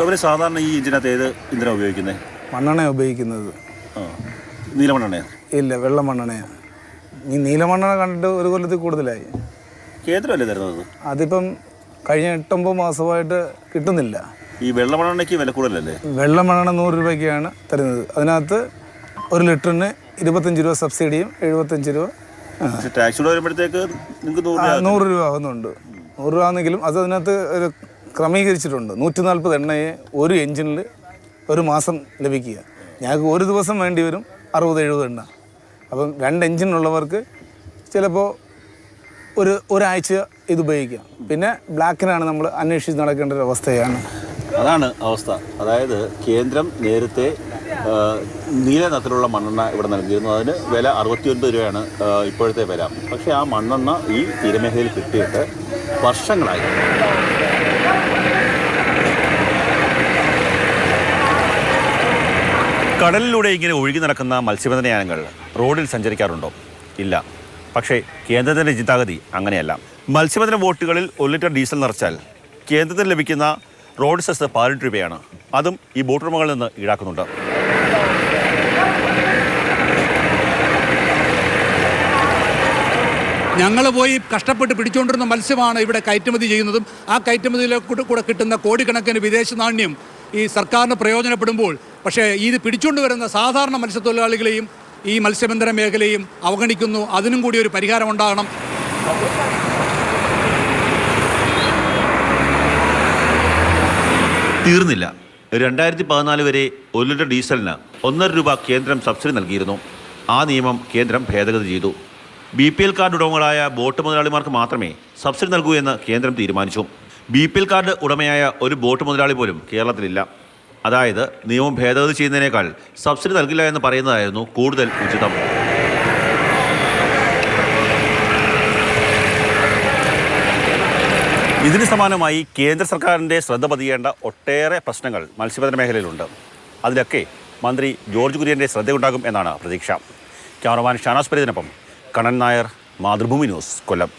അവർ സാധാരണ ഈ എഞ്ചിനകത്ത് ഏത് ഇന്ധനം ഉപയോഗിക്കുന്നത്? മണ്ണെണ്ണ ഉപയോഗിക്കുന്നത്. നീലമണ്ണെണ്ണയോ? ഇല്ല, വെള്ള മണ്ണെണ്ണയാണ്. ഈ നീലമണ്ണെണ്ണ കണ്ടിട്ട് ഒരു കൊല്ലത്തിൽ കൂടുതലായി. കേന്ദ്രമല്ലേ തരുന്നത്? അതിപ്പം കഴിഞ്ഞ 8-9 മാസമായിട്ട് കിട്ടുന്നില്ല. ഈ വെള്ളമണ്ണെണ്ണയ്ക്ക് വില കൂടുതലല്ലേ? വെള്ള മണ്ണെണ്ണ 100 രൂപയ്ക്കാണ് തരുന്നത്. അതിനകത്ത് 1 ലിറ്ററിന് 25 രൂപ സബ്സിഡിയും 75 രൂപ ടാക്സ് വരുമ്പോഴത്തേക്ക് നിങ്ങൾക്ക് 100 രൂപ ആവുന്നുണ്ട്. 100 രൂപ ആണെങ്കിലും അത് അതിനകത്ത് ഒരു ക്രമീകരിച്ചിട്ടുണ്ട്. 140 എണ്ണയെ ഒരു എഞ്ചിനിൽ ഒരു മാസം ലഭിക്കുക. ഞങ്ങൾക്ക് ഒരു ദിവസം വേണ്ടി വരും 60-70 എണ്ണ. അപ്പം 2 എഞ്ചിനുള്ളവർക്ക് ചിലപ്പോൾ ഒരാഴ്ച ഇത് ഉപയോഗിക്കാം. പിന്നെ ബ്ലാക്കിനാണ് നമ്മൾ അന്വേഷിച്ച് നടക്കേണ്ട ഒരു അവസ്ഥയാണ്. അതാണ് അവസ്ഥ. അതായത് കേന്ദ്രം നേരത്തെ നീല നിറത്തിലുള്ള മണ്ണെണ്ണ ഇവിടെ നൽകിയിരുന്നു. അതിന് വില 69 രൂപയാണ് ഇപ്പോഴത്തെ വില. പക്ഷേ ആ മണ്ണെണ്ണ ഈ തീരമേഖലയിൽ കിട്ടിയിട്ട് വർഷങ്ങളായി. കടലിലൂടെ ഇങ്ങനെ ഒഴുകി നടക്കുന്ന മത്സ്യബന്ധന യാനങ്ങൾ റോഡിൽ സഞ്ചരിക്കാറുണ്ടോ? ഇല്ല. പക്ഷേ കേന്ദ്രത്തിൻ്റെ ചിന്താഗതി അങ്ങനെയല്ല. മത്സ്യബന്ധന ബോട്ടുകളിൽ 1 ലിറ്റർ ഡീസൽ നിറച്ചാൽ കേന്ദ്രത്തിന് ലഭിക്കുന്ന റോഡ് സെസ് 18 രൂപയാണ്. അതും ഈ ബോട്ട് ഉടമകളിൽ നിന്ന് ഈടാക്കുന്നുണ്ട്. ഞങ്ങൾ പോയി കഷ്ടപ്പെട്ട് പിടിച്ചുകൊണ്ടിരുന്ന മത്സ്യമാണ് ഇവിടെ കയറ്റുമതി ചെയ്യുന്നതും ആ കയറ്റുമതിയിലെ കൂടെ കിട്ടുന്ന കോടിക്കണക്കിന് വിദേശ നാണ്യം ഈ സർക്കാരിന് പ്രയോജനപ്പെടുമ്പോൾ പക്ഷേ ഇത് പിടിച്ചുകൊണ്ടുവരുന്ന സാധാരണ മത്സ്യത്തൊഴിലാളികളെയും ഈ മത്സ്യബന്ധന മേഖലയും അവഗണിക്കുന്നു. അതിനും കൂടി ഒരു പരിഹാരം ഉണ്ടാകണം. തീർന്നില്ല. 2014 വരെ 1 ലിറ്റർ ഡീസലിന് 1.5 രൂപ കേന്ദ്രം സബ്സിഡി നൽകിയിരുന്നു. ആ നിയമം കേന്ദ്രം ഭേദഗതി ചെയ്തു. BPL കാർഡ് ഉടമകളായ ബോട്ട് മുതലാളിമാർക്ക് മാത്രമേ സബ്സിഡി നൽകൂ എന്ന് കേന്ദ്രം തീരുമാനിച്ചു. BPL കാർഡ് ഉടമയായ ഒരു ബോട്ട് മുതലാളി പോലും കേരളത്തിലില്ല. അതായത് നിയമം ഭേദഗതി ചെയ്യുന്നതിനേക്കാൾ സബ്സിഡി നൽകില്ല എന്ന് പറയുന്നതായിരുന്നു കൂടുതൽ ഉചിതം. ഇതിന് സമാനമായി കേന്ദ്ര സർക്കാരിൻ്റെ ശ്രദ്ധ പതിയേണ്ട ഒട്ടേറെ പ്രശ്നങ്ങൾ മത്സ്യബന്ധന മേഖലയിലുണ്ട്. അതിലൊക്കെ മന്ത്രി ജോർജ് കുര്യൻ്റെ ശ്രദ്ധയുണ്ടാകും എന്നാണ് പ്രതീക്ഷ. ക്യാമറമാൻ ഷാനാസ് പരീദിനൊപ്പം കണ്ണൻ നായർ, മാതൃഭൂമി ന്യൂസ്, കൊല്ലം.